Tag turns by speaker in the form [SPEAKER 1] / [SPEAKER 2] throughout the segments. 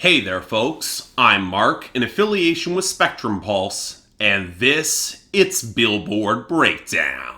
[SPEAKER 1] Hey there, folks. I'm Mark, in affiliation with Spectrum Pulse, and it's Billboard Breakdown.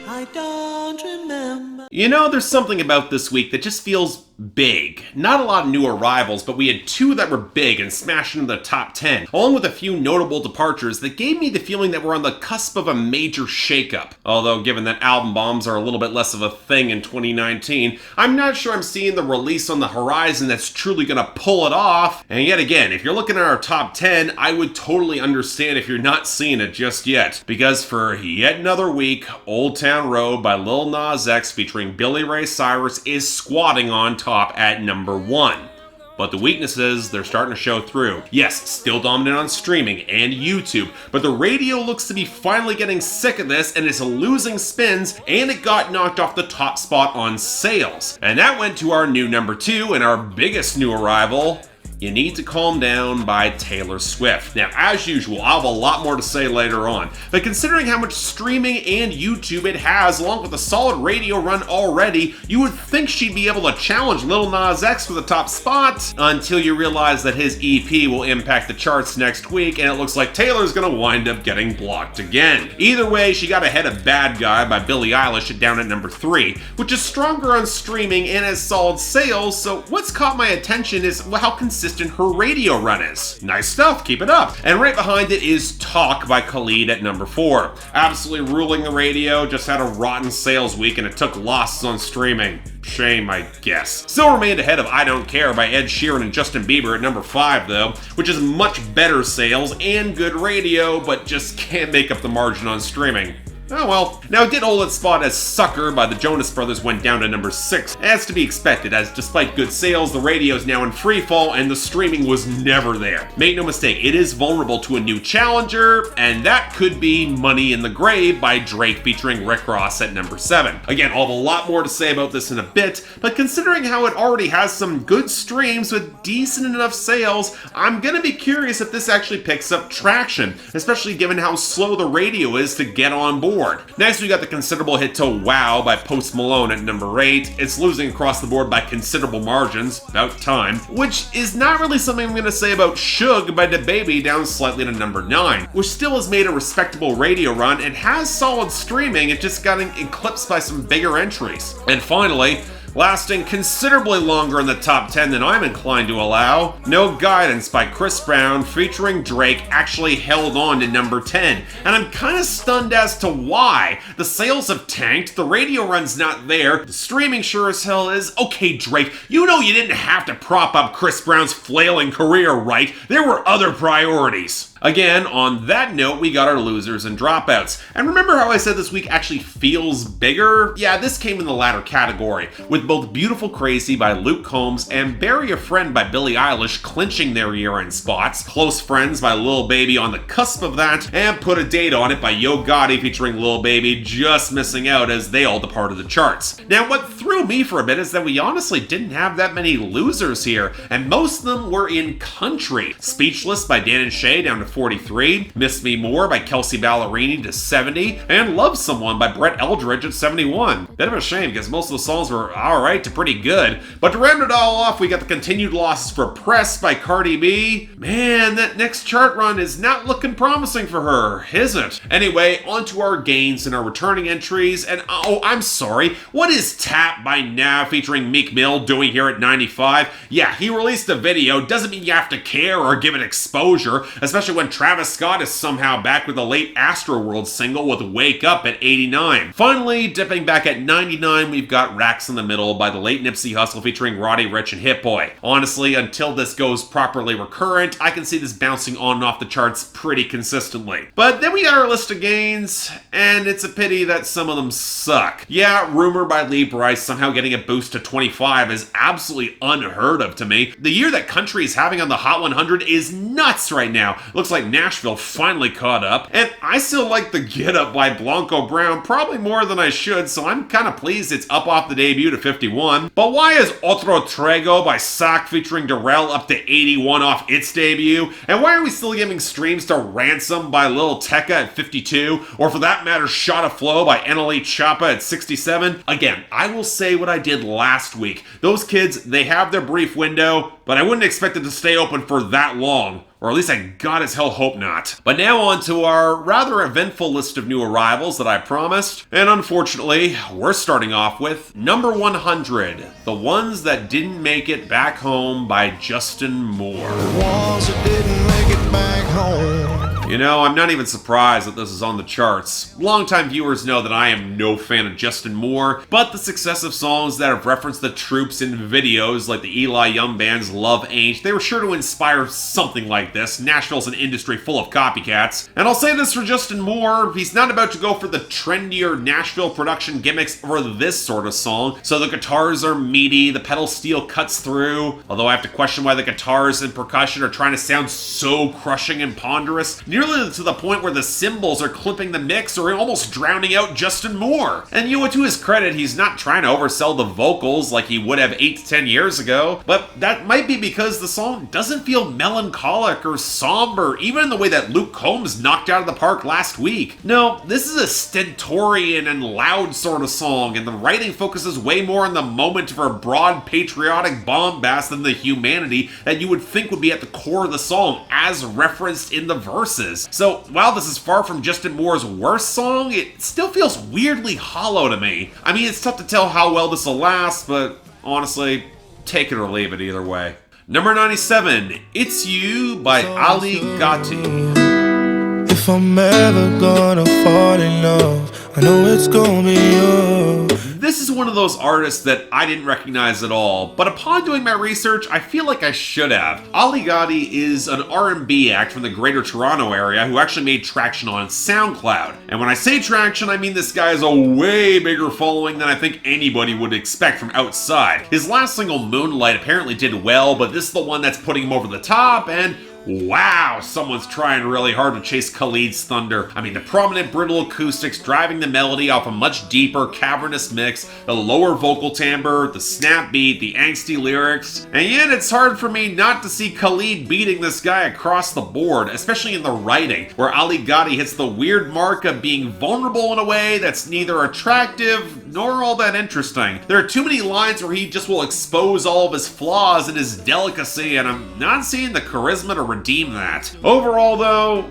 [SPEAKER 1] I don't remember. You know, there's something about this week that just feels big. Not a lot of new arrivals, but we had two that were big and smashed into the top 10, along with a few notable departures that gave me the feeling that we're on the cusp of a major shakeup. Although, given that album bombs are a little bit less of a thing in 2019, I'm not sure I'm seeing the release on the horizon that's truly gonna pull it off. And yet again, if you're looking at our top 10, I would totally understand if you're not seeing it just yet. Because for yet another week, Old Town Road by Lil Nas X featuring Billy Ray Cyrus is squatting on top at number 1. But the weaknesses, they're starting to show through. Yes, still dominant on streaming and YouTube, but the radio looks to be finally getting sick of this and is losing spins, and it got knocked off the top spot on sales. And that went to our new number 2 and our biggest new arrival, You Need to Calm Down by Taylor Swift. Now, as usual, I'll have a lot more to say later on, but considering how much streaming and YouTube it has, along with a solid radio run already, you would think she'd be able to challenge Lil Nas X for the top spot, until you realize that his EP will impact the charts next week, and it looks like Taylor's gonna wind up getting blocked again. Either way, she got ahead of Bad Guy by Billie Eilish down at number 3, which is stronger on streaming and has solid sales, so what's caught my attention is how consistent her radio run is. Nice stuff, keep it up. And right behind it is Talk by Khalid at number 4. Absolutely ruling the radio, just had a rotten sales week and it took losses on streaming. Shame, I guess. Still remained ahead of I Don't Care by Ed Sheeran and Justin Bieber at number 5 though, which is much better sales and good radio, but just can't make up the margin on streaming. Oh well. Now, it did hold its spot as Sucker by the Jonas Brothers went down to number 6, as to be expected, as despite good sales, the radio is now in freefall and the streaming was never there. Make no mistake, it is vulnerable to a new challenger, and that could be Money in the Grave by Drake featuring Rick Ross at number 7. Again, I'll have a lot more to say about this in a bit, but considering how it already has some good streams with decent enough sales, I'm gonna be curious if this actually picks up traction, especially given how slow the radio is to get on board. Next, we got the considerable hit to Wow by Post Malone at number 8. It's losing across the board by considerable margins, about time, which is not really something I'm going to say about Suge by DaBaby, down slightly to number 9, which still has made a respectable radio run and has solid streaming, it just got eclipsed by some bigger entries. And finally, lasting considerably longer in the top 10 than I'm inclined to allow, No Guidance by Chris Brown featuring Drake actually held on to number 10. And I'm kinda stunned as to why. The sales have tanked, the radio run's not there, the streaming sure as hell is. Okay, Drake, you know you didn't have to prop up Chris Brown's flailing career, right? There were other priorities. Again, on that note, we got our losers and dropouts. And remember how I said this week actually feels bigger? Yeah, this came in the latter category, with both Beautiful Crazy by Luke Combs and Bury a Friend by Billie Eilish clinching their year-end spots, Close Friends by Lil Baby on the cusp of that, and Put a Date on It by Yo Gotti featuring Lil Baby just missing out as they all departed the charts. Now, what threw me for a bit is that we honestly didn't have that many losers here, and most of them were in country. Speechless by Dan and Shay down to 43, Miss Me More by Kelsey Ballerini to 70, and Love Someone by Brett Eldridge at 71. Bit of a shame because most of the songs were alright to pretty good, but to round it all off, we got the continued losses for Press by Cardi B. Man, that next chart run is not looking promising for her, is it? Anyway, on to our gains and our returning entries, and oh, I'm sorry, what is Tap by Nav featuring Meek Mill doing here at 95? Yeah, he released a video, doesn't mean you have to care or give it exposure, especially when Travis Scott is somehow back with the late Astroworld single with Wake Up at 89. Finally, dipping back at 99, we've got Racks in the Middle by the late Nipsey Hussle featuring Roddy Ricch and Hit Boy. Honestly, until this goes properly recurrent, I can see this bouncing on and off the charts pretty consistently. But then we got our list of gains, and it's a pity that some of them suck. Yeah, Rumor by Lee Brice somehow getting a boost to 25 is absolutely unheard of to me. The year that country is having on the Hot 100 is nuts right now. Looks like like Nashville finally caught up, and I still like the Get Up by Blanco Brown probably more than I should, so I'm kind of pleased it's up off the debut to 51. But why is Otro Trego by Sock featuring Darrell up to 81 off its debut? And why are we still giving streams to Ransom by Lil Tecca at 52? Or for that matter, Shot of Flow by NLE Choppa at 67? Again, I will say what I did last week. Those kids, they have their brief window, but I wouldn't expect it to stay open for that long. Or at least I god as hell hope not. But now on to our rather eventful list of new arrivals that I promised. And unfortunately, we're starting off with number 100. The Ones That Didn't Make It Back Home by Justin Moore.
[SPEAKER 2] The ones that didn't make it back home.
[SPEAKER 1] You know, I'm not even surprised that this is on the charts. Longtime viewers know that I am no fan of Justin Moore, but the success of songs that have referenced the troops in videos like the Eli Young Band's Love Ain't, they were sure to inspire something like this. Nashville's an industry full of copycats. And I'll say this for Justin Moore, he's not about to go for the trendier Nashville production gimmicks for this sort of song. So the guitars are meaty, the pedal steel cuts through, although I have to question why the guitars and percussion are trying to sound so crushing and ponderous, nearly to the point where the cymbals are clipping the mix or almost drowning out Justin Moore. And you know, to his credit, he's not trying to oversell the vocals like he would have 8 to 10 years ago, but that might be because the song doesn't feel melancholic or somber, even in the way that Luke Combs knocked out of the park last week. No, this is a stentorian and loud sort of song, and the writing focuses way more on the moment for a broad patriotic bombast than the humanity that you would think would be at the core of the song, as referenced in the verses. So while this is far from Justin Moore's worst song, it still feels weirdly hollow to me. I mean, it's tough to tell how well this will last, but honestly, take it or leave it either way. Number 97, It's You by Ali Gatie.
[SPEAKER 2] If I'm ever gonna fall in love, I know it's gonna be you.
[SPEAKER 1] This is one of those artists that I didn't recognize at all, but upon doing my research, I feel like I should have. Ali Gatie is an R&B act from the Greater Toronto area who actually made traction on SoundCloud. And when I say traction, I mean this guy has a way bigger following than I think anybody would expect from outside. His last single, Moonlight, apparently did well, but this is the one that's putting him over the top, and wow, someone's trying really hard to chase Khalid's thunder. I mean, the prominent brittle acoustics driving the melody off a much deeper, cavernous mix, the lower vocal timbre, the snap beat, the angsty lyrics, and yet it's hard for me not to see Khalid beating this guy across the board, especially in the writing, where Ali Gatie hits the weird mark of being vulnerable in a way that's neither attractive nor all that interesting. There are too many lines where he just will expose all of his flaws and his delicacy, and I'm not seeing the charisma to redeem that. Overall though,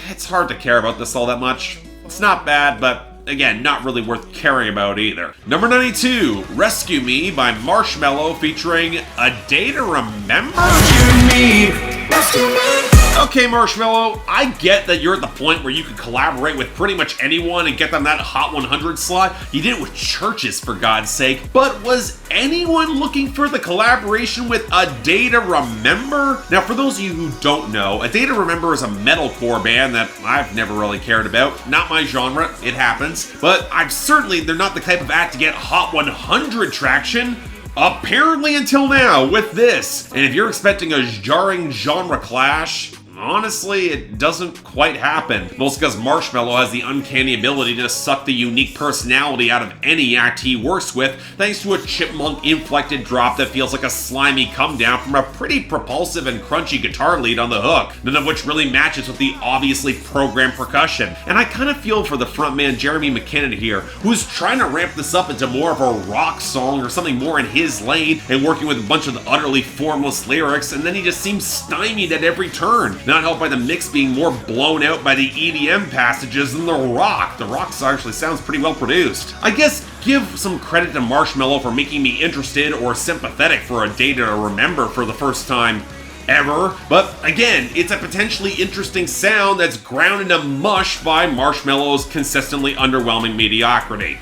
[SPEAKER 1] it's hard to care about this all that much. It's not bad, but again, not really worth caring about either. Number 92, Rescue Me by Marshmello featuring A Day to Remember?
[SPEAKER 2] Rescue me, rescue me.
[SPEAKER 1] Okay, Marshmello, I get that you're at the point where you could collaborate with pretty much anyone and get them that Hot 100 slot. You did it with Churches, for God's sake. But was anyone looking for the collaboration with A Day to Remember? Now, for those of you who don't know, A Day to Remember is a metalcore band that I've never really cared about. Not my genre, it happens. But they're not the type of act to get Hot 100 traction. Apparently until now, with this. And if you're expecting a jarring genre clash, honestly, it doesn't quite happen. Mostly because Marshmello has the uncanny ability to suck the unique personality out of any act he works with, thanks to a chipmunk-inflected drop that feels like a slimy come-down from a pretty propulsive and crunchy guitar lead on the hook, none of which really matches with the obviously programmed percussion. And I kind of feel for the frontman Jeremy McKinnon here, who's trying to ramp this up into more of a rock song or something more in his lane, and working with a bunch of utterly formless lyrics, and then he just seems stymied at every turn. Not helped by the mix being more blown out by the EDM passages than the rock. The rock actually sounds pretty well produced. I guess give some credit to Marshmello for making me interested or sympathetic for A Day to Remember for the first time ever, but again, it's a potentially interesting sound that's ground into mush by Marshmello's consistently underwhelming mediocrity.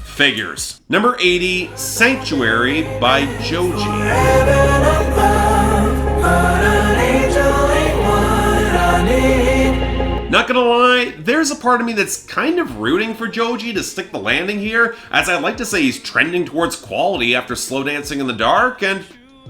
[SPEAKER 1] Figures. Number 80, Sanctuary by Joji. Not gonna lie, there's a part of me that's kind of rooting for Joji to stick the landing here, as I'd like to say he's trending towards quality after Slow Dancing in the Dark, and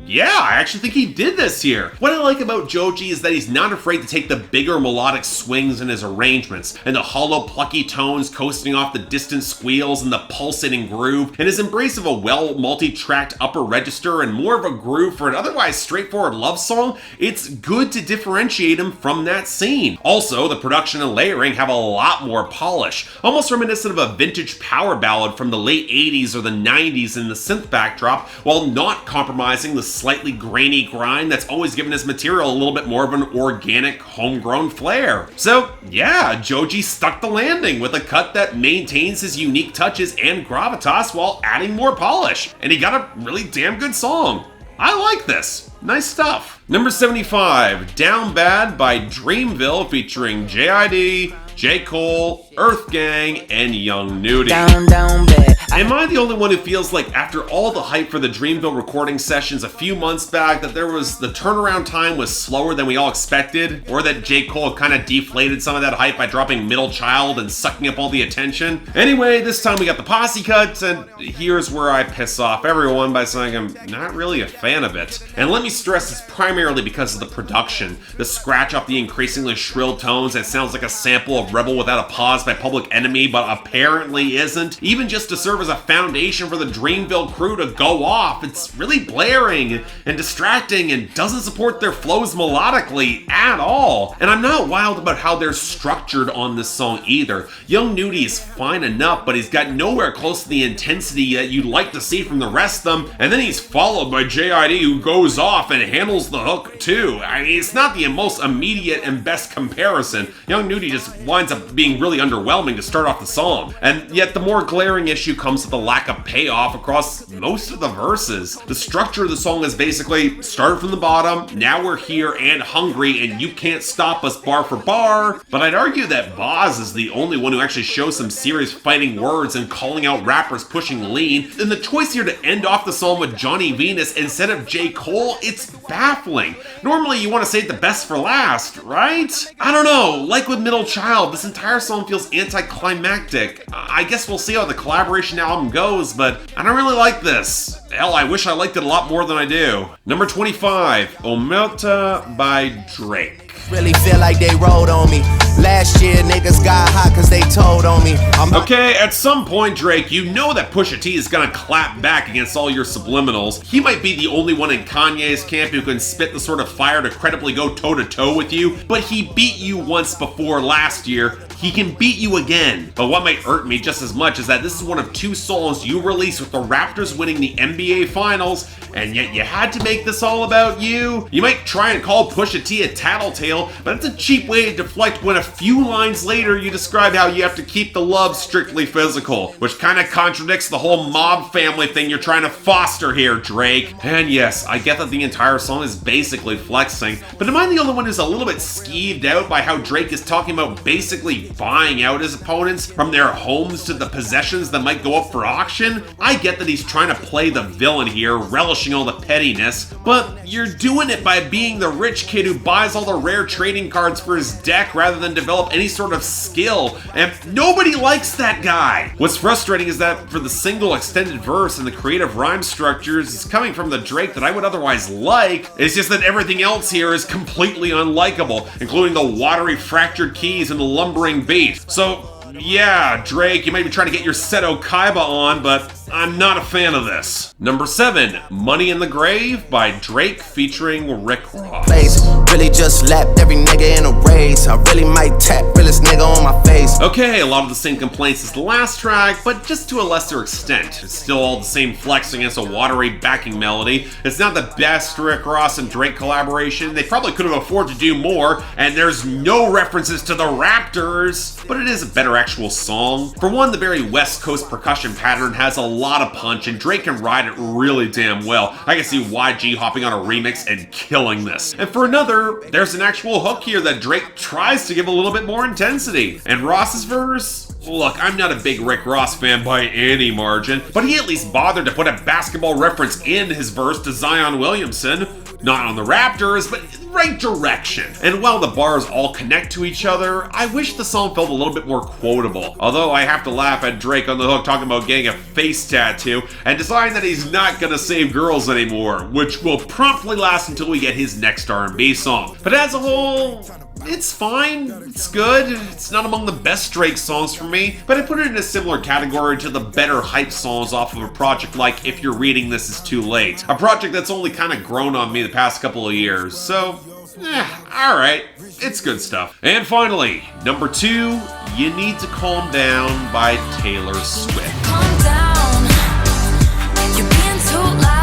[SPEAKER 1] Yeah, I actually think he did this here. What I like about Joji is that he's not afraid to take the bigger melodic swings in his arrangements, and the hollow plucky tones coasting off the distant squeals and the pulsating groove, and his embrace of a well multi-tracked upper register and more of a groove for an otherwise straightforward love song. It's good to differentiate him from that scene. Also, the production and layering have a lot more polish, almost reminiscent of a vintage power ballad from the late 80s or the 90s in the synth backdrop, while not compromising the slightly grainy grind that's always given his material a little bit more of an organic, homegrown flair. So yeah, Joji stuck the landing with a cut that maintains his unique touches and gravitas while adding more polish, and he got a really damn good song. I like this. Nice stuff. Number 75, Down Bad by Dreamville, featuring JID, J. Cole, EARTHGANG, and Young Nudy.
[SPEAKER 3] Down bad.
[SPEAKER 1] Am I the only one who feels like after all the hype for the Dreamville recording sessions a few months back that the turnaround time was slower than we all expected? Or that J. Cole kind of deflated some of that hype by dropping Middle Child and sucking up all the attention? Anyway, this time we got the posse cut, and here's where I piss off everyone by saying I'm not really a fan of it. And let me stress it's primarily because of the production. The scratch off the increasingly shrill tones that sounds like a sample of Rebel Without a Pause by Public Enemy, but apparently isn't. Even just to serve as a foundation for the Dreamville crew to go off, it's really blaring and distracting and doesn't support their flows melodically at all. And I'm not wild about how they're structured on this song either. Young Nudy is fine enough, but he's got nowhere close to the intensity that you'd like to see from the rest of them, and then he's followed by JID, who goes off and handles the hook too. I mean, it's not the most immediate and best comparison. Young Nudy just winds up being really underwhelming to start off the song, and yet the more glaring issue comes to the lack of payoff across most of the verses. The structure of the song is basically started from the bottom, now we're here and hungry, and you can't stop us bar for bar. But I'd argue that Boz is the only one who actually shows some serious fighting words and calling out rappers pushing lean. And the choice here to end off the song with Johnny Venus instead of J. Cole, it's baffling. Normally you want to save the best for last, right? I don't know, like with Middle Child, this entire song feels anticlimactic. I guess we'll see how the collaboration album goes, but I don't really like this. Hell, I wish I liked it a lot more than I do. Number 25, Omerta by Drake.
[SPEAKER 3] Really feel like they rode on me. Last year niggas got hot cause they told on me.
[SPEAKER 1] Okay, at some point, Drake, you know that Pusha T is gonna clap back against all your subliminals. He might be the only one in Kanye's camp who can spit the sort of fire to credibly go toe-to-toe with you, but he beat you once before last year. He can beat you again. But what might hurt me just as much is that this is one of two songs you released with the Raptors winning the NBA Finals, and yet you had to make this all about you? You might try and call Pusha T a tattletale, but it's a cheap way to deflect when a few lines later you describe how you have to keep the love strictly physical, which kind of contradicts the whole mob family thing you're trying to foster here, Drake. And yes, I get that the entire song is basically flexing, but am I the only one who's a little bit skeeved out by how Drake is talking about basically buying out his opponents from their homes to the possessions that might go up for auction? I get that he's trying to play the villain here, relishing all the pettiness, but you're doing it by being the rich kid who buys all the rare trading cards for his deck rather than develop any sort of skill, and nobody likes that guy. What's frustrating is that for the single extended verse and the creative rhyme structures, it's coming from the Drake that I would otherwise like. It's just that everything else here is completely unlikable, including the watery fractured keys and the lumbering beat. So yeah, Drake, you might be trying to get your Seto Kaiba on, but I'm not a fan of this. Number 7, Money in the Grave by Drake featuring Rick Ross.
[SPEAKER 3] Really just lapped every nigga in a race. I really might tap realest nigga on my face.
[SPEAKER 1] Okay, a lot of the same complaints as the last track, but just to a lesser extent. It's still all the same flexing as a watery backing melody. It's not the best Rick Ross and Drake collaboration. They probably could have afforded to do more, and there's no references to the Raptors, but it is a better actual song. For one, the very West Coast percussion pattern has a lot of punch, and Drake can ride it really damn well. I can see YG hopping on a remix and killing this. And for another, there's an actual hook here that Drake tries to give a little bit more intensity. And Ross's verse, Look, I'm not a big Rick Ross fan by any margin, but he at least bothered to put a basketball reference in his verse to Zion Williamson. Not on the Raptors, but right direction. And while the bars all connect to each other, I wish the song felt a little bit more quotable. Although I have to laugh at Drake on the hook talking about getting a face tattoo and deciding that he's not gonna save girls anymore, which will promptly last until we get his next R&B song. But as a whole, it's fine, it's good, it's not among the best Drake songs for me, but I put it in a similar category to the better hype songs off of a project like If You're Reading This Is Too Late, a project that's only kind of grown on me the past couple of years, so, alright, it's good stuff. And finally, number 2, You Need to Calm Down by Taylor Swift.
[SPEAKER 4] Calm down, you're being too loud.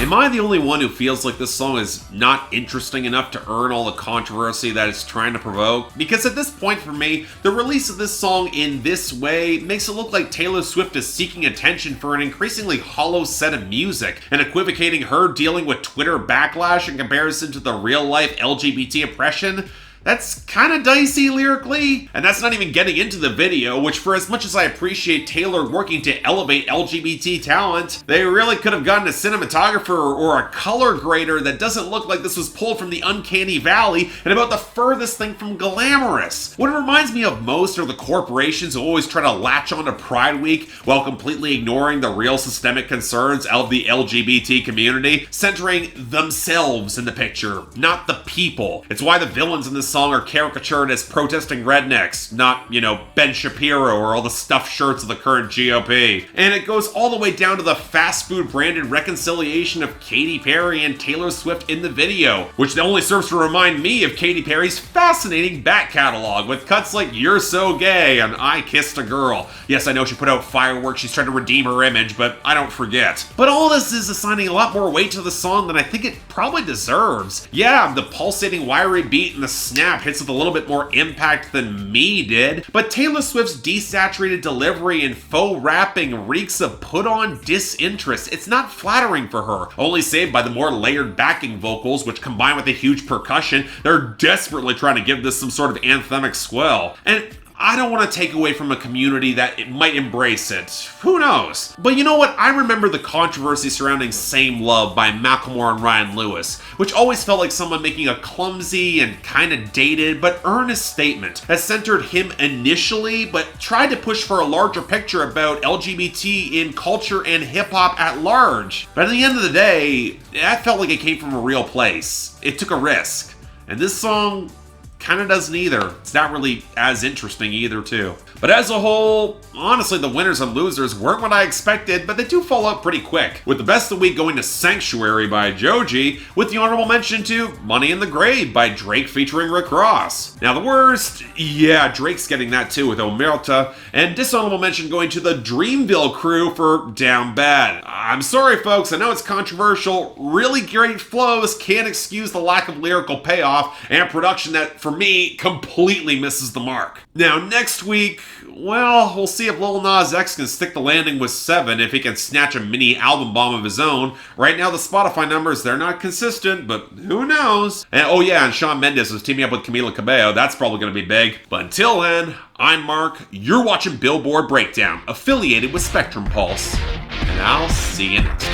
[SPEAKER 1] Am I the only one who feels like this song is not interesting enough to earn all the controversy that it's trying to provoke? Because at this point for me, the release of this song in this way makes it look like Taylor Swift is seeking attention for an increasingly hollow set of music, and equivocating her dealing with Twitter backlash in comparison to the real-life LGBT oppression. That's kind of dicey lyrically, and that's not even getting into the video, which for as much as I appreciate Taylor working to elevate LGBT talent, they really could have gotten a cinematographer or a color grader that doesn't look like this was pulled from the uncanny valley and about the furthest thing from glamorous. What it reminds me of most are the corporations who always try to latch on to Pride Week while completely ignoring the real systemic concerns of the LGBT community, centering themselves in the picture, not the people. It's why the villains in this song are caricatured as protesting rednecks, not, Ben Shapiro or all the stuffed shirts of the current GOP. And it goes all the way down to the fast food branded reconciliation of Katy Perry and Taylor Swift in the video, which only serves to remind me of Katy Perry's fascinating back catalog with cuts like You're So Gay and I Kissed a Girl. Yes, I know she put out fireworks, she's trying to redeem her image, but I don't forget. But all this is assigning a lot more weight to the song than I think it probably deserves. Yeah, the pulsating wiry beat and the snap hits with a little bit more impact than Me did, but Taylor Swift's desaturated delivery and faux rapping reeks of put-on disinterest. It's not flattering for her, only saved by the more layered backing vocals, which combined with the huge percussion, they're desperately trying to give this some sort of anthemic swell. And I don't want to take away from a community that it might embrace it. Who knows? But you know what? I remember the controversy surrounding Same Love by Macklemore and Ryan Lewis, which always felt like someone making a clumsy and kind of dated but earnest statement that centered him initially, but tried to push for a larger picture about LGBT in culture and hip-hop at large. But at the end of the day, that felt like it came from a real place. It took a risk. And this song kind of doesn't either. It's not really as interesting either, too. But as a whole, honestly, the winners and losers weren't what I expected, but they do fall out pretty quick, with the best of the week going to Sanctuary by Joji, with the honorable mention to Money in the Grave by Drake featuring Rick Ross. Now the worst, yeah, Drake's getting that too with Omerta, and dishonorable mention going to the Dreamville crew for Down Bad. I'm sorry folks, I know it's controversial, really great flows can't excuse the lack of lyrical payoff and production that, for me, completely misses the mark. Now next week, well, we'll see if Lil Nas X can stick the landing with 7 if he can snatch a mini album bomb of his own. Right now the Spotify numbers, they're not consistent, but who knows? And oh yeah, and Shawn Mendes is teaming up with Camila Cabello, that's probably going to be big. But until then, I'm Mark, you're watching Billboard Breakdown, affiliated with Spectrum Pulse, and I'll see you next time.